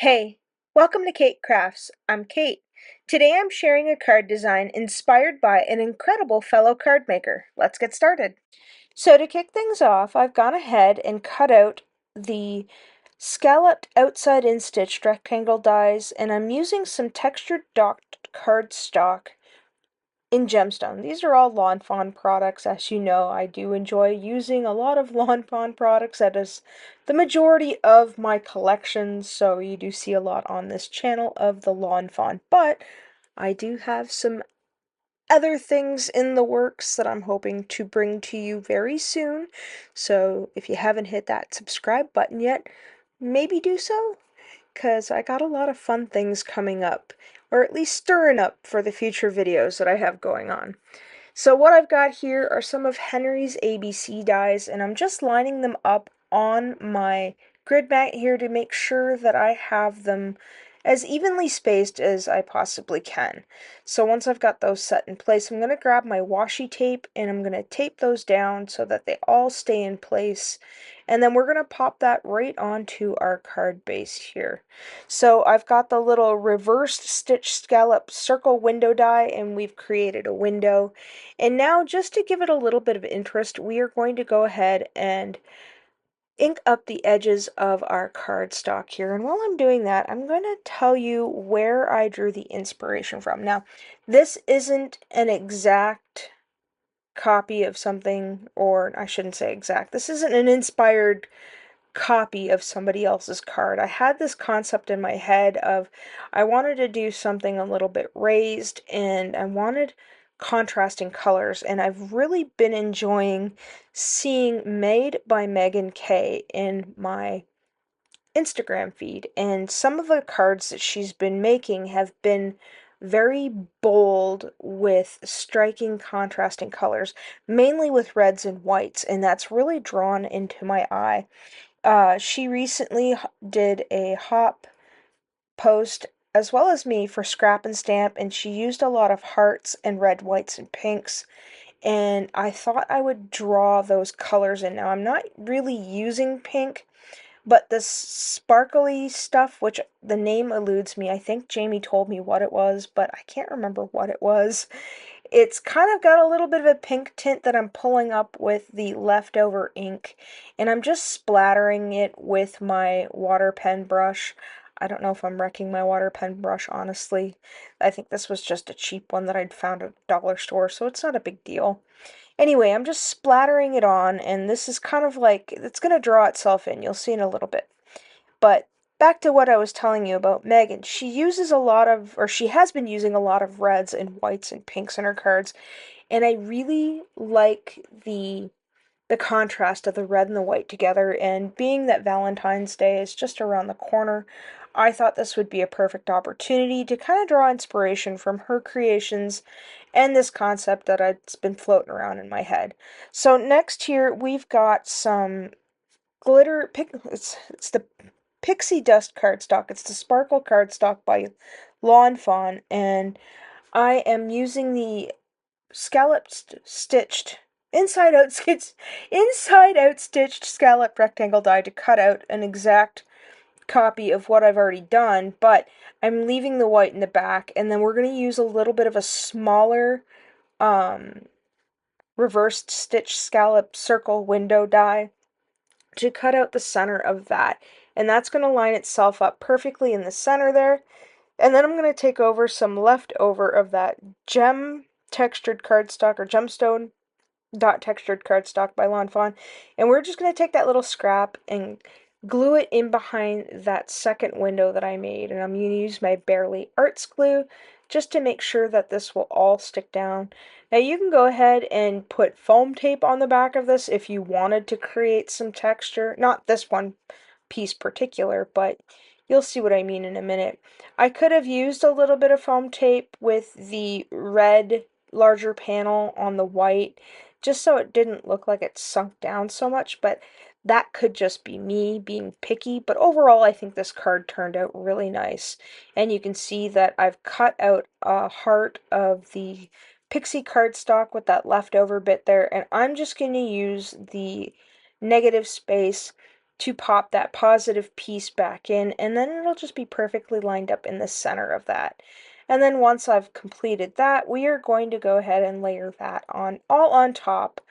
Hey, welcome to Kate Crafts. I'm Kate. Today I'm sharing a card design inspired by an incredible fellow card maker. Let's get started. So to kick things off, I've gone ahead and cut out the scalloped outside-in stitched rectangle dies, and I'm using some textured docked cardstock in Gemstone. These are all Lawn Fawn products. As you know, I do enjoy using a lot of Lawn Fawn products. That is the majority of my collection, so you do see a lot on this channel of the Lawn Fawn. But I do have some other things in the works that I'm hoping to bring to you very soon. So if you haven't hit that subscribe button yet, maybe do so, because I got a lot of fun things coming up, or at least stirring up for the future videos that I have going on. So what I've got here are some of Henry's ABC dies, and I'm just lining them up on my grid mat here to make sure that I have them as evenly spaced as I possibly can. So once I've got those set in place, I'm going to grab my washi tape and I'm going to tape those down so that they all stay in place. And then we're going to pop that right onto our card base here. So I've got the little reversed stitch scallop circle window die, and we've created a window. And now, just to give it a little bit of interest, we are going to go ahead and ink up the edges of our cardstock here. And while I'm doing that, I'm going to tell you where I drew the inspiration from. Now, this isn't an exact copy of something, or I shouldn't say exact. This isn't an inspired copy of somebody else's card. I had this concept in my head of I wanted to do something a little bit raised, and I wanted contrasting colors, and I've really been enjoying seeing Made by Meaghan Kahn in my Instagram feed, and some of the cards that she's been making have been very bold with striking contrasting colors, mainly with reds and whites, and that's really drawn into my eye. She recently did a hop post, as well as me, for Scrap and Stamp, and she used a lot of hearts and red, whites, and pinks, and I thought I would draw those colors in. Now, I'm not really using pink, but the sparkly stuff, which the name eludes me, I think Jamie told me what it was, but I can't remember what it was. It's kind of got a little bit of a pink tint that I'm pulling up with the leftover ink, and I'm just splattering it with my water pen brush. I don't know if I'm wrecking my water pen brush, honestly. I think this was just a cheap one that I'd found at a dollar store, so it's not a big deal. Anyway, I'm just splattering it on, and this is kind of like, it's going to draw itself in. You'll see in a little bit. But back to what I was telling you about Meaghan. She uses a lot of, or she has been using a lot of reds and whites and pinks in her cards, and I really like the contrast of the red and the white together, and being that Valentine's Day is just around the corner, I thought this would be a perfect opportunity to kind of draw inspiration from her creations and this concept that has been floating around in my head. So next here we've got some glitter it's the Pixie Dust cardstock. It's the Sparkle cardstock by Lawn Fawn, and I am using the scalloped stitched inside out stitched scallop rectangle die to cut out an exact copy of what I've already done, but I'm leaving the white in the back, and then we're going to use a little bit of a smaller um, reversed stitch scallop circle window die to cut out the center of that, and that's going to line itself up perfectly in the center there. And then I'm going to take over some leftover of that gem textured cardstock, or gemstone dot textured cardstock by Lawn Fawn, and we're just going to take that little scrap and glue it in behind that second window that I made, and I'm going to use my Barely Arts glue just to make sure that this will all stick down. Now you can go ahead and put foam tape on the back of this if you wanted to create some texture. Not this one piece particular, but you'll see what I mean in a minute. I could have used a little bit of foam tape with the red larger panel on the white, just so it didn't look like it sunk down so much, but that could just be me being picky. But overall, I think this card turned out really nice. And you can see that I've cut out a heart of the Pixie cardstock with that leftover bit there, and I'm just going to use the negative space to pop that positive piece back in, and then it'll just be perfectly lined up in the center of that. And then once I've completed that, we are going to go ahead and layer that on all on top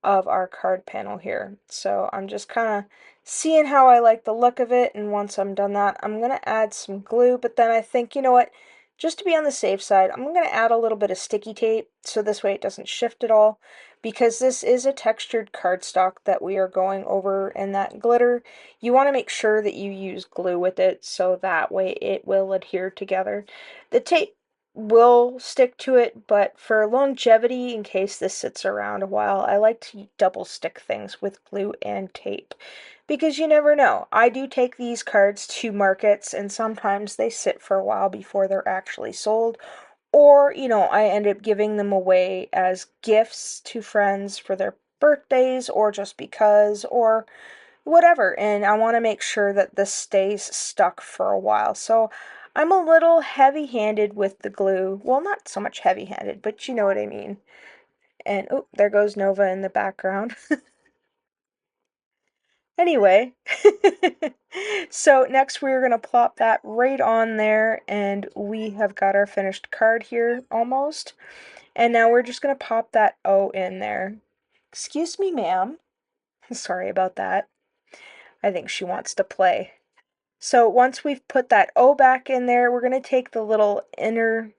of our card panel here. So I'm just kind of seeing how I like the look of it, and once I'm done that, I'm going to add some glue, but then I think, you know what, just to be on the safe side, I'm going to add a little bit of sticky tape so this way it doesn't shift at all, because this is a textured cardstock that we are going over in that glitter. You want to make sure that you use glue with it so that way it will adhere together. The tape will stick to it, but for longevity, in case this sits around a while, I like to double stick things with glue and tape because you never know. I do take these cards to markets and sometimes they sit for a while before they're actually sold, or, you know, I end up giving them away as gifts to friends for their birthdays or just because or whatever, and I want to make sure that this stays stuck for a while. So I'm a little heavy-handed with the glue. Well, not so much heavy-handed, but you know what I mean. And oh, there goes Nova in the background. Anyway, so next we're going to plop that right on there, and we have got our finished card here almost. And now we're just going to pop that O in there. Excuse me, ma'am. Sorry about that. I think she wants to play. So once we've put that O back in there, we're going to take the little inner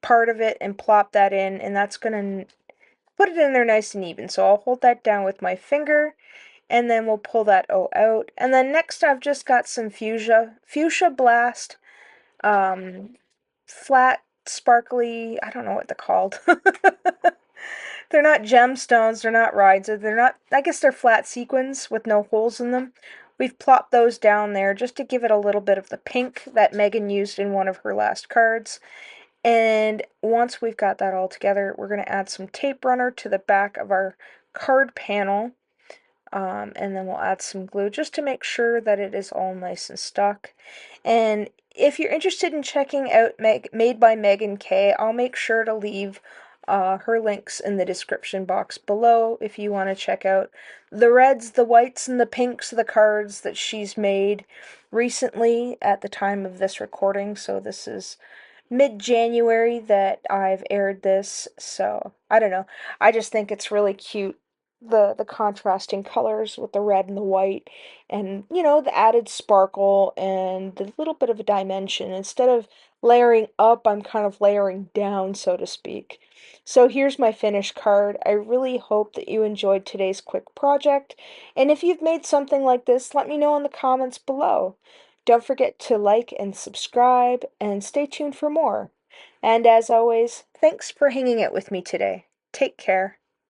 part of it and plop that in, and that's going to put it in there nice and even. So I'll hold that down with my finger, and then we'll pull that O out. And then next I've just got some Fuchsia Blast, flat, sparkly, I don't know what they're called. They're not gemstones, they're not rides, they're not, I guess they're flat sequins with no holes in them. We've plopped those down there just to give it a little bit of the pink that Meaghan used in one of her last cards. And once we've got that all together, we're going to add some tape runner to the back of our card panel. And then we'll add some glue just to make sure that it is all nice and stuck. And if you're interested in checking out Made by Meaghan K, I'll make sure to leave her links in the description box below if you want to check out the reds, the whites, and the pinks of the cards that she's made recently at the time of this recording. So this is mid-January that I've aired this, so I don't know. I just think it's really cute, the contrasting colors with the red and the white, and you know, the added sparkle and the little bit of a dimension. Instead of layering up, I'm kind of layering down, so to speak. So here's my finished card. I really hope that you enjoyed today's quick project, and if you've made something like this, let me know in the comments below. Don't forget to like and subscribe, and stay tuned for more. And as always, thanks for hanging out with me today. Take care.